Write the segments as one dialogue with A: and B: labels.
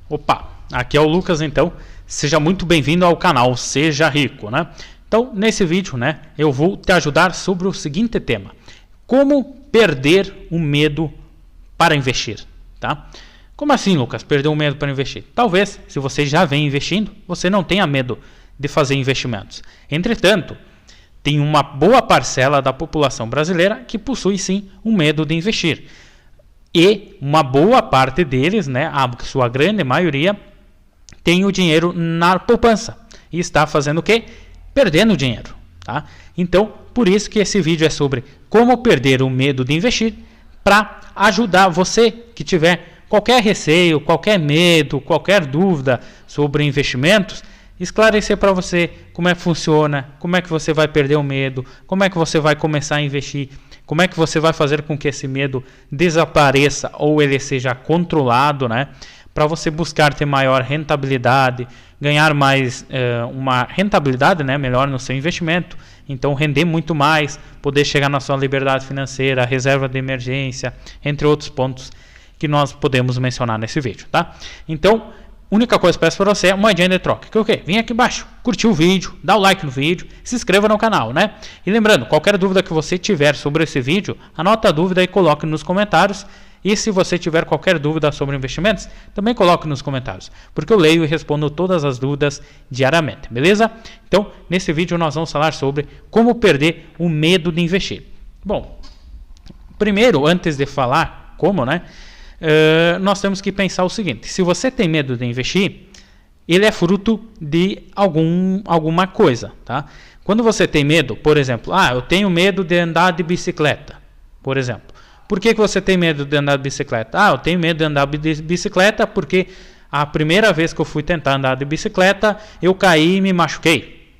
A: Opa, aqui é o Lucas, então seja muito bem-vindo ao canal Seja Rico, né? Então, nesse vídeo, né, eu vou te ajudar sobre o seguinte tema: como perder o medo para investir, tá? Como assim, Lucas, perder o medo para investir? Talvez, se você já vem investindo, você não tenha medo de fazer investimentos. Entretanto, tem uma boa parcela da população brasileira que possui sim um medo de investir. E uma boa parte deles, né, a sua grande maioria, tem o dinheiro na poupança e está fazendo o quê? Perdendo dinheiro, tá? Então, por isso que esse vídeo é sobre como perder o medo de investir, para ajudar você que tiver qualquer receio, qualquer medo, qualquer dúvida sobre investimentos, esclarecer para você como é que funciona, como é que você vai perder o medo, como é que você vai começar a investir, como é que você vai fazer com que esse medo desapareça ou ele seja controlado, né? Para você buscar ter maior rentabilidade, ganhar mais uma rentabilidade, né, melhor no seu investimento, então render muito mais, poder chegar na sua liberdade financeira, reserva de emergência, entre outros pontos que nós podemos mencionar nesse vídeo, tá? Então, única coisa que eu peço para você é uma moedinha de troca. Que é o quê? Vem aqui embaixo, curtir o vídeo, dá o like no vídeo, se inscreva no canal, né? E lembrando, qualquer dúvida que você tiver sobre esse vídeo, anota a dúvida e coloque nos comentários. E se você tiver qualquer dúvida sobre investimentos, também coloque nos comentários, porque eu leio e respondo todas as dúvidas diariamente, beleza? Então, nesse vídeo nós vamos falar sobre como perder o medo de investir. Bom, primeiro, antes de falar como, né? Nós temos que pensar o seguinte: se você tem medo de investir, ele é fruto de alguma coisa, tá? Quando você tem medo, por exemplo, eu tenho medo de andar de bicicleta, por exemplo. Por que você tem medo de andar de bicicleta? Eu tenho medo de andar de bicicleta porque a primeira vez que eu fui tentar andar de bicicleta, eu caí e me machuquei.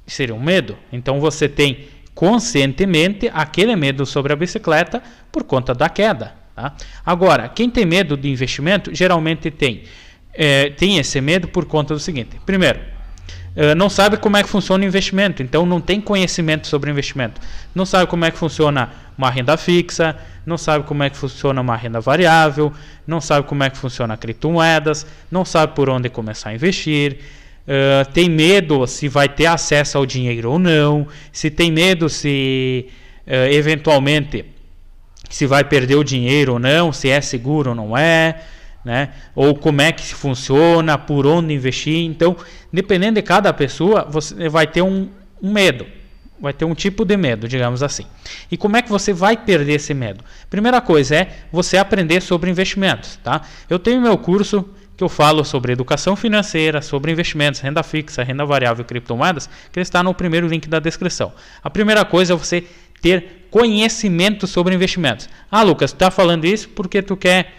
A: Seria um medo? Então você tem conscientemente aquele medo sobre a bicicleta por conta da queda. Tá? Agora, quem tem medo de investimento, geralmente tem esse medo por conta do seguinte: primeiro, não sabe como é que funciona o investimento, então não tem conhecimento sobre investimento, não sabe como é que funciona uma renda fixa, não sabe como é que funciona uma renda variável, não sabe como é que funciona criptomoedas, não sabe por onde começar a investir, tem medo se vai ter acesso ao dinheiro ou não, se tem medo se eventualmente se vai perder o dinheiro ou não, se é seguro ou não é, né? Ou como é que funciona, por onde investir. Então, dependendo de cada pessoa, você vai ter um medo, vai ter um tipo de medo, digamos assim. E como é que você vai perder esse medo? Primeira coisa é você aprender sobre investimentos, tá? Eu tenho meu curso que eu falo sobre educação financeira, sobre investimentos, renda fixa, renda variável e criptomoedas, que está no primeiro link da descrição. A primeira coisa é você ter conhecimento sobre investimentos. Lucas, tu está falando isso porque tu quer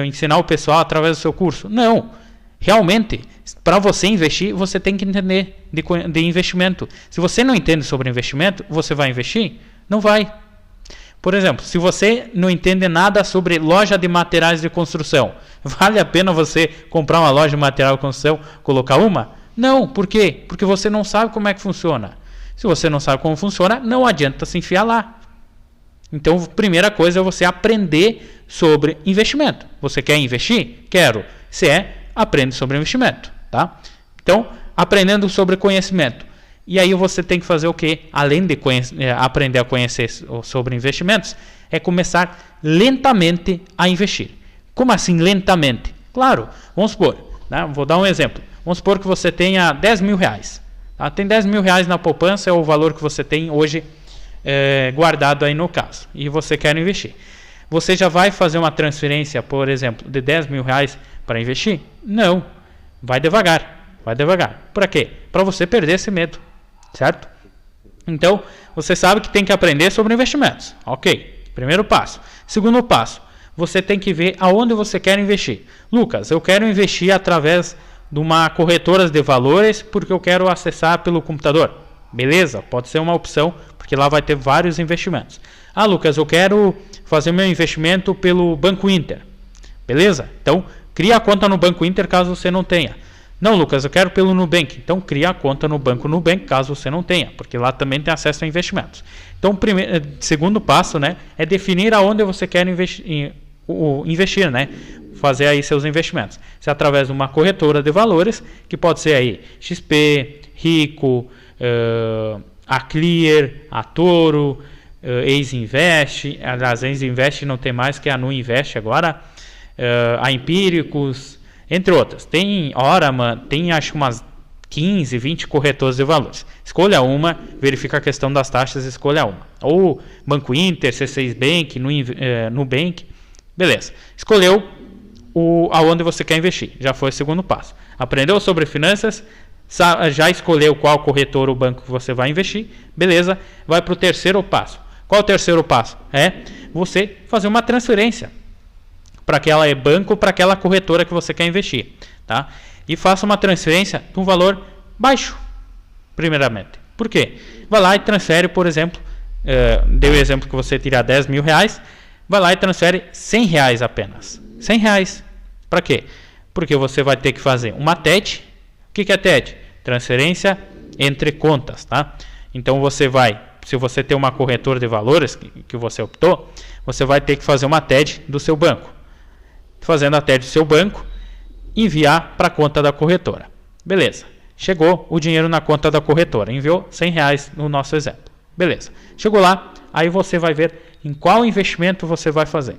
A: ensinar o pessoal através do seu curso? Não, realmente, para você investir, você tem que entender de investimento. Se você não entende sobre investimento, você vai investir? Não vai. Por exemplo, se você não entende nada sobre loja de materiais de construção, vale a pena você comprar uma loja de material de construção, colocar uma? Não, por quê? Porque você não sabe como é que funciona. Se você não sabe como funciona, não adianta se enfiar lá. Então, primeira coisa é você aprender sobre investimento. Você quer investir? Quero. Aprende sobre investimento, tá? Então, aprendendo sobre conhecimento. E aí você tem que fazer o quê? Além de aprender a conhecer sobre investimentos, é começar lentamente a investir. Como assim lentamente? Claro, vamos supor, né? Vou dar um exemplo. Vamos supor que você tenha 10 mil reais. Tá? Tem 10 mil reais na poupança, é o valor que você tem hoje guardado aí no caso, e você quer investir. Você já vai fazer uma transferência, por exemplo, de 10 mil reais para investir? Não, vai devagar, vai devagar. Para quê? Para você perder esse medo, certo? Então, você sabe que tem que aprender sobre investimentos, ok, primeiro passo. Segundo passo, você tem que ver aonde você quer investir. Lucas, eu quero investir através de uma corretora de valores porque eu quero acessar pelo computador. Beleza, pode ser uma opção, porque lá vai ter vários investimentos. Lucas, eu quero fazer meu investimento pelo Banco Inter. Beleza? Então, cria a conta no Banco Inter caso você não tenha. Não, Lucas, eu quero pelo Nubank. Então, cria a conta no Banco Nubank caso você não tenha, porque lá também tem acesso a investimentos. Então, segundo passo, né, é definir aonde você quer investir, investir, né? Fazer aí seus investimentos. Se é através de uma corretora de valores, que pode ser aí XP, Rico, a Clear, a Toro, Easy Invest, aliás, Easy Invest não tem mais, que a Nu Invest agora, a Empíricos, entre outras. Tem Oraman, tem acho umas 15, 20 corretoras de valores. Escolha uma, verifica a questão das taxas, escolha uma. Ou Banco Inter, C6 Bank, Nubank, beleza. Escolheu aonde você quer investir, já foi o segundo passo. Aprendeu sobre finanças, já escolheu qual corretor ou banco que você vai investir, beleza, vai para o terceiro passo. Qual o terceiro passo? É você fazer uma transferência para aquela banco, para aquela corretora que você quer investir, tá? E faça uma transferência de um valor baixo, primeiramente. Por quê? Vai lá e transfere, por exemplo, deu o exemplo que você tirar 10 mil reais, vai lá e transfere 100 reais apenas. 100 reais. Para quê? Porque você vai ter que fazer uma TED. O que é TED? Transferência entre contas, tá? Então você vai, se você tem uma corretora de valores que você optou, você vai ter que fazer uma TED do seu banco. Fazendo a TED do seu banco, enviar para a conta da corretora. Beleza. Chegou o dinheiro na conta da corretora. Enviou 100 reais no nosso exemplo. Beleza. Chegou lá, aí você vai ver em qual investimento você vai fazer.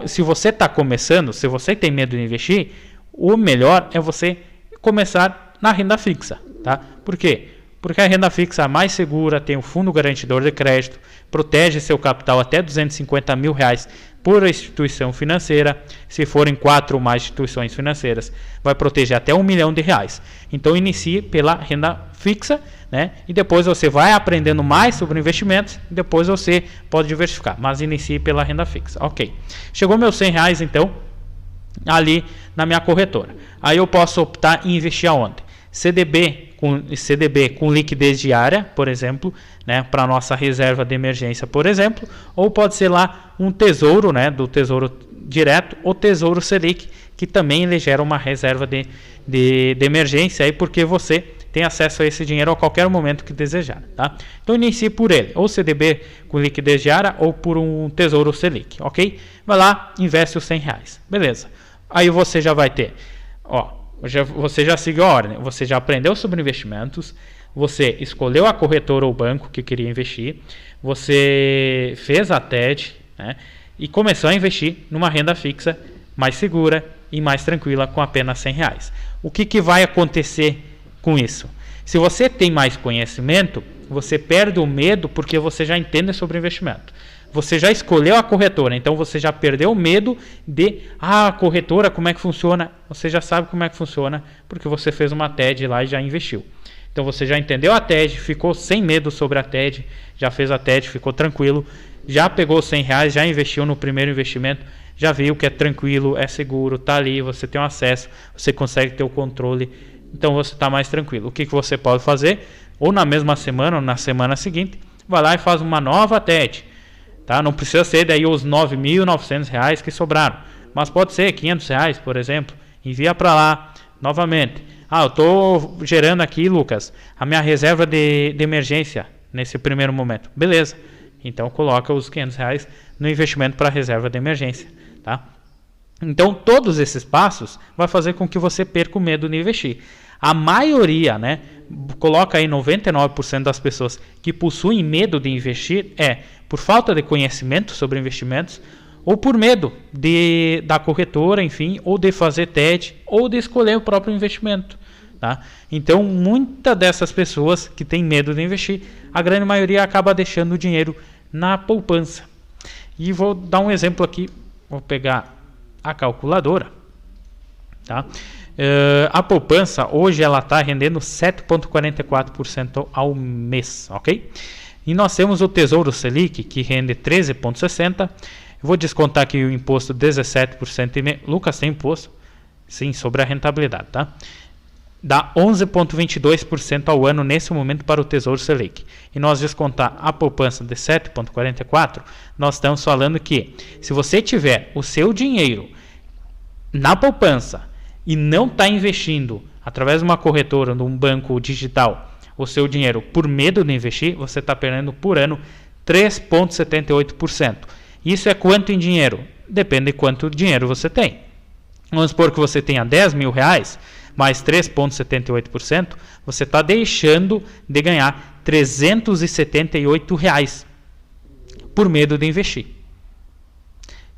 A: Se você está começando, se você tem medo de investir, o melhor é você começar na renda fixa, tá? Por quê? Porque a renda fixa é mais segura, tem o fundo garantidor de crédito, protege seu capital até 250 mil reais por instituição financeira. Se forem 4 ou mais instituições financeiras, vai proteger até R$1 milhão. Então inicie pela renda fixa, né? E depois você vai aprendendo mais sobre investimentos, e depois você pode diversificar, mas inicie pela renda fixa. Ok, chegou meus 100 reais então ali na minha corretora. Aí eu posso optar em investir aonde? CDB com liquidez diária, por exemplo, né, para nossa reserva de emergência, por exemplo, ou pode ser lá um tesouro, né, do Tesouro Direto, ou Tesouro Selic, que também ele gera uma reserva de emergência, aí porque você tem acesso a esse dinheiro a qualquer momento que desejar, tá? Então inicie por ele, ou CDB com liquidez diária, ou por um Tesouro Selic, ok? Vai lá, investe os 100 reais, beleza. Aí você já vai ter, você já seguiu a ordem, você já aprendeu sobre investimentos, você escolheu a corretora ou banco que queria investir, você fez a TED, né, e começou a investir numa renda fixa mais segura e mais tranquila com apenas 100 reais. O que vai acontecer com isso? Se você tem mais conhecimento, você perde o medo porque você já entende sobre investimento. Você já escolheu a corretora, então você já perdeu o medo de a corretora, como é que funciona? Você já sabe como é que funciona, porque você fez uma TED lá e já investiu. Então você já entendeu a TED, ficou sem medo sobre a TED, já fez a TED, ficou tranquilo, já pegou 100 reais, já investiu no primeiro investimento, já viu que é tranquilo, é seguro, está ali, você tem um acesso, você consegue ter o controle, então você está mais tranquilo. O que você pode fazer? Ou na mesma semana, ou na semana seguinte, vai lá e faz uma nova TED. Tá? Não precisa ser daí os 9.900 reais que sobraram, mas pode ser 500 reais, por exemplo, envia para lá novamente. Eu estou gerando aqui, Lucas, a minha reserva de emergência nesse primeiro momento. Beleza, então coloca os 500 reais no investimento para reserva de emergência. Tá? Então todos esses passos vai fazer com que você perca o medo de investir. A maioria, né, coloca aí 99% das pessoas que possuem medo de investir por falta de conhecimento sobre investimentos, ou por medo da corretora, enfim, ou de fazer TED, ou de escolher o próprio investimento. Tá? Então, muitas dessas pessoas que têm medo de investir, a grande maioria acaba deixando o dinheiro na poupança. E vou dar um exemplo aqui, vou pegar a calculadora. Tá? A poupança hoje ela está rendendo 7,44% ao mês, ok? E nós temos o Tesouro Selic que rende 13,60%. Vou descontar aqui o imposto 17%. Lucas, tem imposto? Sim, sobre a rentabilidade, tá? Dá 11,22% ao ano nesse momento para o Tesouro Selic. E nós descontar a poupança de 7,44%, nós estamos falando que se você tiver o seu dinheiro na poupança e não está investindo através de uma corretora, de um banco digital, o seu dinheiro por medo de investir, você está perdendo por ano 3,78%. Isso é quanto em dinheiro? depende de quanto dinheiro você tem. Vamos supor que você tenha 10 mil reais, mais 3,78%, você está deixando de ganhar 378 reais por medo de investir.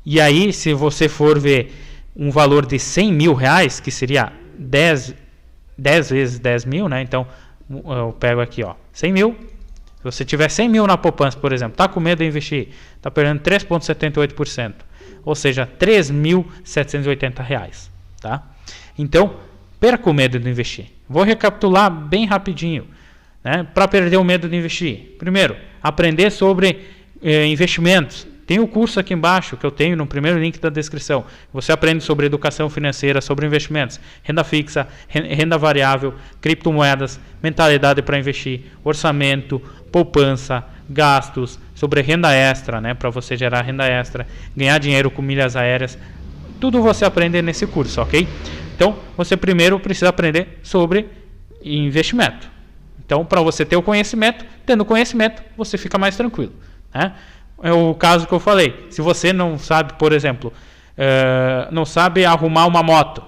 A: E aí, se você for ver um valor de 100 mil reais, que seria 10 vezes 10 mil, né? Então, eu pego aqui, ó, 100 mil. Se você tiver 100 mil na poupança, por exemplo, está com medo de investir, está perdendo 3,78%, ou seja, 3.780 reais, tá? Então, perca o medo de investir. Vou recapitular bem rapidinho, né? Para perder o medo de investir. Primeiro, aprender sobre investimentos. Tem o curso aqui embaixo que eu tenho no primeiro link da descrição. Você aprende sobre educação financeira, sobre investimentos, renda fixa, renda variável, criptomoedas, mentalidade para investir, orçamento, poupança, gastos, sobre renda extra, né, para você gerar renda extra, ganhar dinheiro com milhas aéreas. Tudo você aprende nesse curso, ok? Então, você primeiro precisa aprender sobre investimento. Então, para você ter o conhecimento, tendo conhecimento, você fica mais tranquilo, né? É o caso que eu falei. Se você não sabe, por exemplo, não sabe arrumar uma moto,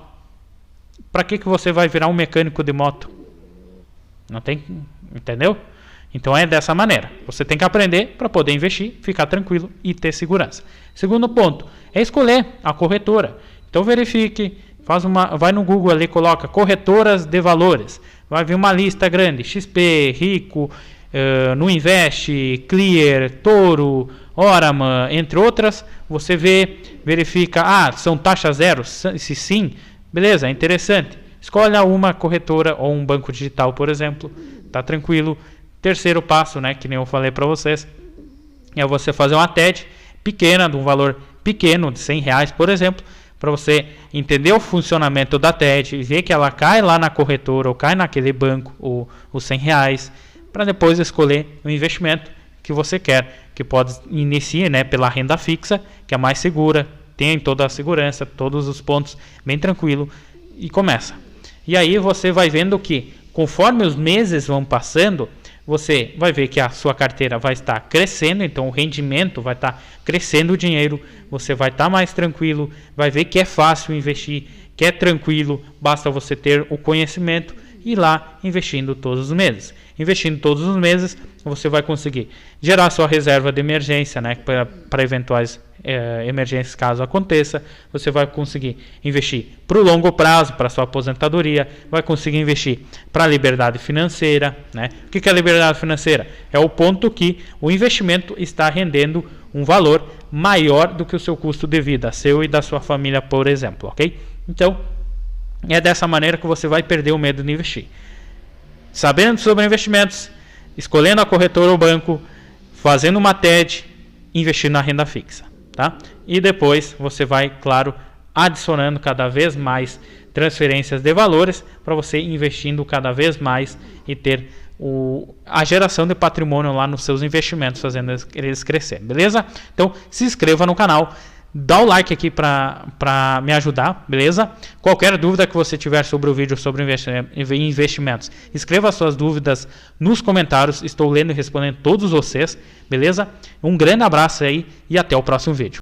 A: para que você vai virar um mecânico de moto? Não tem, entendeu? Então é dessa maneira. Você tem que aprender para poder investir, ficar tranquilo e ter segurança. Segundo ponto é escolher a corretora. Então verifique, vai no Google ali, coloca corretoras de valores. Vai vir uma lista grande: XP, Rico, Nuinvest, Clear, Toro, Oraman, entre outras. Você verifica, são taxas zero? Se sim, beleza, é interessante. Escolha uma corretora ou um banco digital, por exemplo, tá tranquilo. Terceiro passo, né, que nem eu falei para vocês, é você fazer uma TED pequena, de um valor pequeno, de 100 reais, por exemplo, para você entender o funcionamento da TED, ver que ela cai lá na corretora ou cai naquele banco, os 100 reais, para depois escolher o investimento que você quer, que pode iniciar, né, pela renda fixa, que é mais segura, tem toda a segurança, todos os pontos, bem tranquilo, e começa. E aí você vai vendo que, conforme os meses vão passando, você vai ver que a sua carteira vai estar crescendo, então o rendimento vai estar crescendo, o dinheiro, você vai estar mais tranquilo, vai ver que é fácil investir, que é tranquilo, basta você ter o conhecimento e ir lá investindo todos os meses. Investindo todos os meses, você vai conseguir gerar sua reserva de emergência, né, para eventuais emergências caso aconteça. Você vai conseguir investir para o longo prazo, para sua aposentadoria, vai conseguir investir para a liberdade financeira, né? O que é a liberdade financeira? É o ponto que o investimento está rendendo um valor maior do que o seu custo de vida, seu e da sua família, por exemplo, ok? Então, é dessa maneira que você vai perder o medo de investir. Sabendo sobre investimentos, escolhendo a corretora ou banco, fazendo uma TED, investindo na renda fixa, tá? E depois você vai, claro, adicionando cada vez mais transferências de valores para você investindo cada vez mais e ter a geração de patrimônio lá nos seus investimentos, fazendo eles crescer, beleza? Então se inscreva no canal, dá o like aqui para me ajudar, beleza? Qualquer dúvida que você tiver sobre o vídeo sobre investimentos, escreva suas dúvidas nos comentários, estou lendo e respondendo todos vocês, beleza? Um grande abraço aí e até o próximo vídeo.